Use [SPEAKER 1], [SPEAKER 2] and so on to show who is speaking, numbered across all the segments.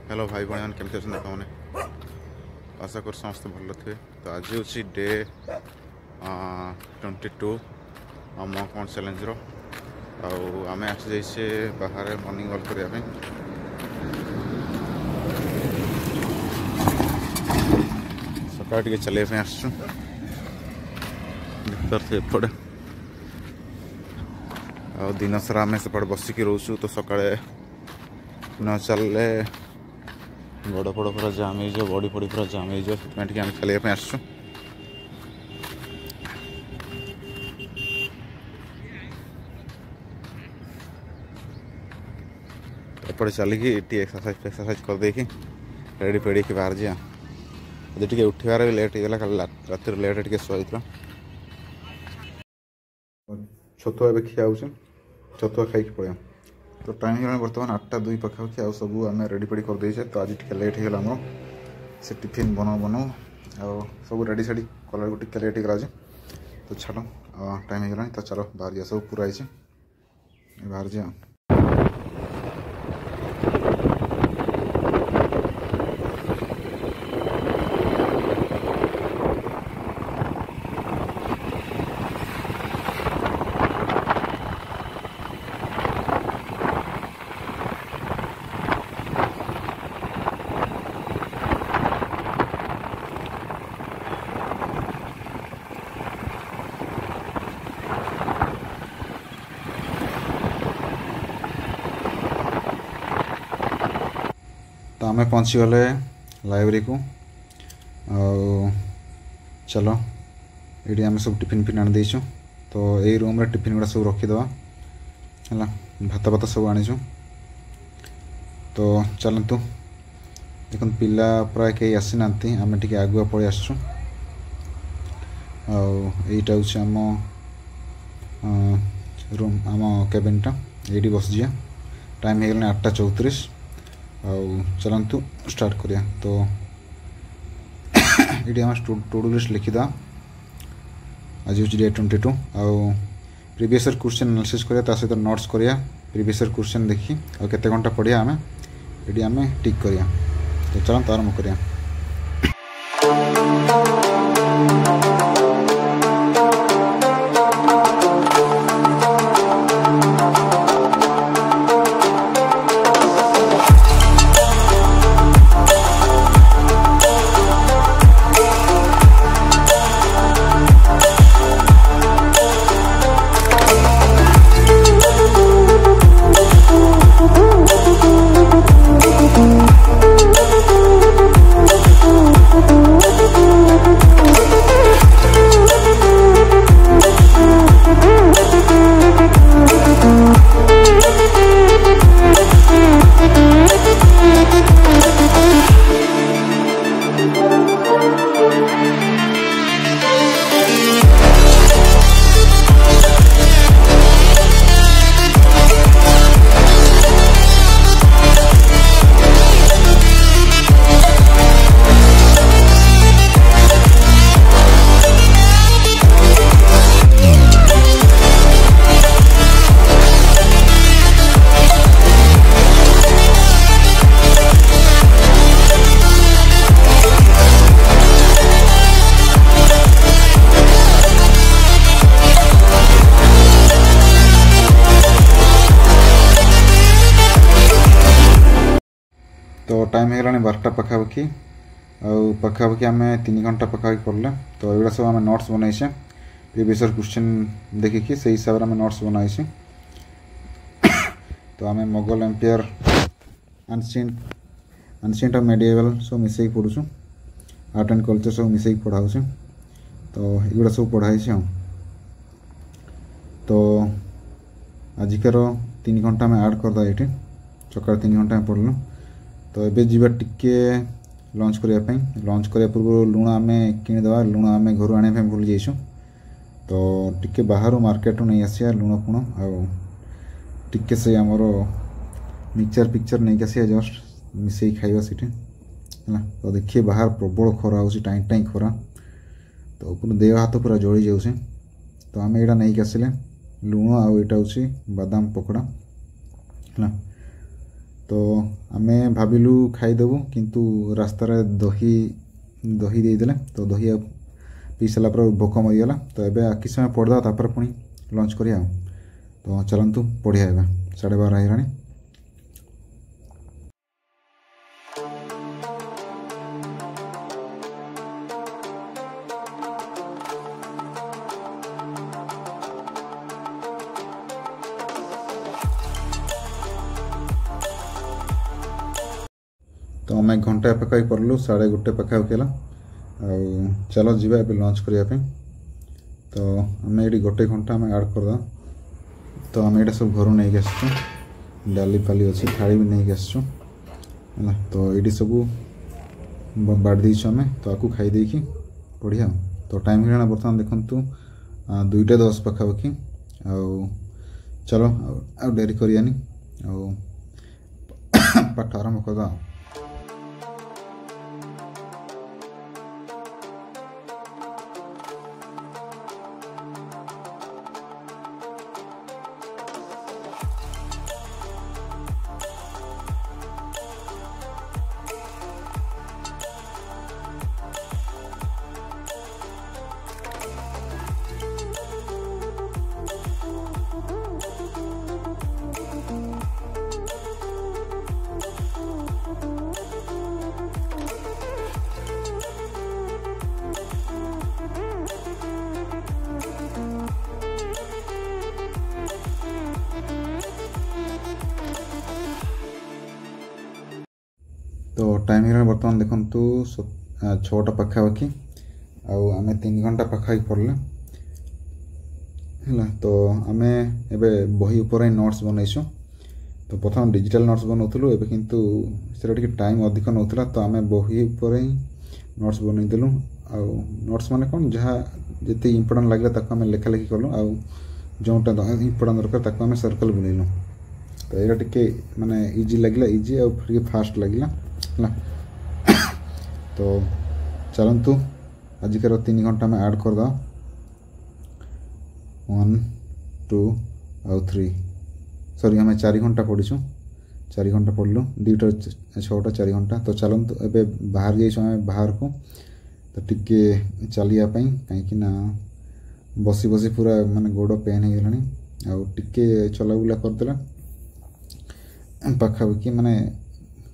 [SPEAKER 1] Hello भाई भाई मैंने केमती अच्छा मैंने आशा कर समस्त भल थे। तो आज हूँ डे 22 आम कौन चैलेंज आम आसी जाइए बाहर मॉर्निंग वॉक करने सकाल टे चलने आसचु एपटे आ दिन सारा आम सेपटे बसिकी रोचु। तो सकाଳେ न चलले गोड़ फड़ पूरा जाम हो बड़ी पड़ी पूरा जाम हो चलिए आसचु। एपटे चलिकी एक्सरसाइज कर देकी रेडी फेडी की बाहर जा टे उठार भी लेट होगा कल रात लेट टे शुआ छतुआ ए खिया छतुआ खाई पड़े। तो टाइम हो बर्तमान 8:02 पाखापाखि आ सब आम रेडी पेडी कर देचे। तो आज टे लेट होगा आम से टिफिन बनाऊ आ सब रेडी सेडी कला टे लेट होगा आज। तो छाड़ टाइम होगा तो चलो बाहर जा सब पूरा बाहर जा। तो आम पहुँची गले लाइब्रेरी को चलो ये आम सब टिफिन फिन आनी देचु। तो यही रूम रे टिफिन गुड़ा सब रखीदे है भात भात सब आनीचु। तो चलतु देख पिला प्राय कई आसी ना आम टे आगुआ पलि आसचु। आईटा हूँ आम रूम आम केबिनटा ये बस जा टाइम हो गला 8:34 चलतु स्टार्ट करिया। तो ये आम टू डू लिस्ट लिखिदा आज हूँ डे 22 आउ प्रीवियस ईयर क्वेश्चन एनालिसिस करिया सहित नोट्स करिया प्रीवियस ईयर क्वेश्चन देखी और केते घंटा पढ़िया आम ये आम टिक करिया। तो चलते आरंभ करिया। तो टाइम हो गला 12टा पाखापाखि पाखापाखि आम 3 घंटा पाखापाखि पढ़ले। तो ये सब आम नोट्स बनाइसे प्रीवियस ईयर क्वेश्चन देखिकी से हिसाब से आम नोट्स बनाइसे। तो आम मोगल एम्पायर एनशिएंट और मेडिएवल सब मिसई पढ़ुचु आर्ट एंड कल्चर सब मिसई पढ़ाऊँ। तो ये सब पढ़ाई। तो आजिकार 3 घंटा में ऐड करदा ये सका 3 घंटा में पढ़लु। तो ये जीवा टिके लंच करने लंच करने पूर्व लुण आम किणीदे लुण आम घर आने भूल जाइछुं। तो टिके बाहर मार्केट नहीं आसिया लुण फुण आके से आमर मिक्सचर पिक्चर नहीं आसिया जस्ट मिसई खाइबा सीटी है। तो देखिए बाहर प्रबल खरा हो टाई टाई खरा तो पूरा देह हाथ पूरा जली जाऊे। तो आम यहाँ नहीं आसिले लुण आईटा हूँ बादाम पकड़ा है। तो आमे भाविलु खाईदेबु किंतु रास्तार दही दही देदेले तो दही पी सारा पर भोक मरीगला तो एबे कि समय पढ़दा तापर पुणी लंच करिया तो चलतु पढ़िया एबे 12:30 हेलानी। तो आम घंटा पाखापाखि पढ़लु 1:30 पाखापाखि है चलो जीवा ए लंच करने तो आम ये 1 घंटा आम आड करदा तो आम ये सब घर नहीं आसचु डाली फाली अच्छी थाली भी नहीं आसचु तो ये सब बाड़ देचु आम तो आपको खाई देकी पढ़िया तो टाइम है बर्तमान देखु 2:10 पाखापाखि चलो आ डेरी करियानी पाठ आरंभ करदा। तो टाइम है बर्तमान देखु 6टा पाखापाखि आम 3 घंटा पाखापाखि पढ़ले है तो आम एबे बही उपर नोट्स बनईसु तो प्रथम डिजिटल नोट्स बनाऊलु एबे किंतु से टाइम अधिक नौला तो आम बही उपर नोट्स बनईदेलु आ नोट्स माने कौन जहाँ जिते इम्पोर्टाट लगे आम लेखा लेखि कलु आ जोटा इम्पोर्टाट दरकार आम सर्कल बुलेलु तो ये टे माने इजी लगे इजी आ फास्ट लगे है तो चलतु आजिकार 3 घंटा में ऐड करदा 1 2 और 3 सॉरी आम 4 घंटा पढ़ीचु 4 घंटा पढ़लु 2टा 6टा 4 घंटा तो चलतु एबे बाहर जाइछु आम बाहर को तो टिके चलिया कहीं बसी बसी पूरा माने गोड़ पेन हो गलानी आ टिके चलाबुला करदेला पाखापाखि माने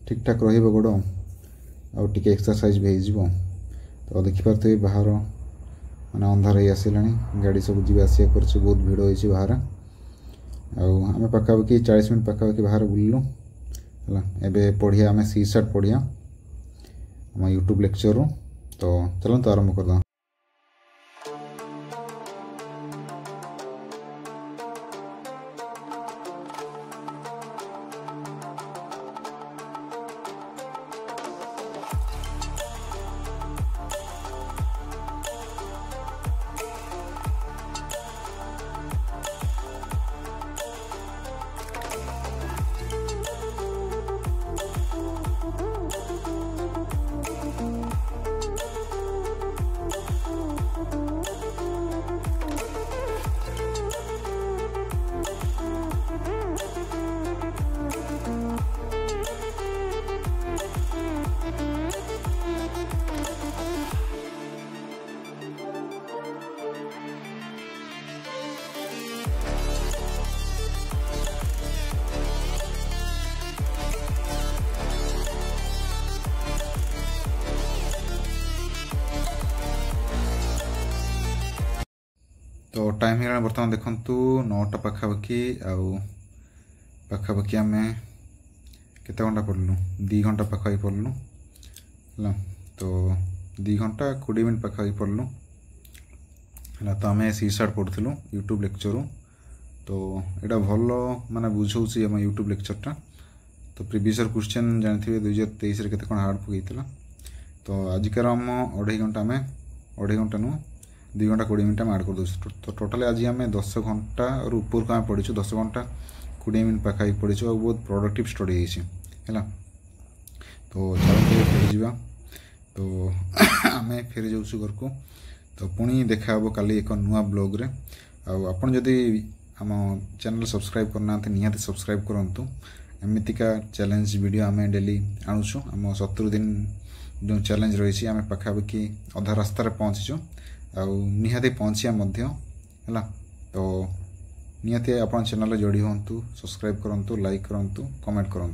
[SPEAKER 1] ठीक ठाक रहिबो गोड़ आ टिके एक्सरसाइज भी हो तो देखिपारे बाहर माने अंधार ही आसलानी गाड़ी सब जी आसिया कर बहुत भिड़ होती बाहर आम पाखापाखि 40 मिनट पाखापाखि बाहर बुललु है एबे पढ़िया आम CSAT पढ़िया आम यूट्यूब लेक्चर तो चलते आरंभ करदा। तो टाइम है बर्तमान देखु 9टा पाखापाखि पाखापाखि आम केते घंटा पढ़लु 2 घंटा पाखापाखि पढ़लु है तो 2 घंटा 20 मिनट पाखापाखि पढ़लु है तो आम CSAT पढ़ुलु यूट्यूब लेक्चर तो यहाँ भल माने बुझाऊँ आम यूट्यूब लेक्चरटा तो प्रीवियस क्वेश्चन जानते 2023 केते कौन हार्ड पकईला तो आजिकार आम 2.5 घंटा आम 2.5 घंटा नुह 2 घंटा 20 मिनट ऐड कर दो तो टोटाल आज आम 10 घंटा और ऊपर को आम पढ़ीचु 10 घंटा 20 मिनट पाखापाखि पढ़ीचु और बहुत प्रोडक्टिव स्टडी है तो चलो फेरी जावा तो आम फेरी जाऊँ घर को तो पुणी देखा काली एक नुआ ब्लॉग रे आपन जदि आम चैनल सब्सक्राइब करना निहाती सब्सक्राइब करूँ एमतीका चैलेंज वीडियो आम डेली आणुचु आम 70 दिन जो चैलेंज रही आम पाखापाखि अधा रास्तार पहुँचीचु निहाती पहुँचा है तो निहाती आप चैनल जोड़ी हूँ सब्सक्राइब करूँ लाइक करूँ कमेंट करूँ।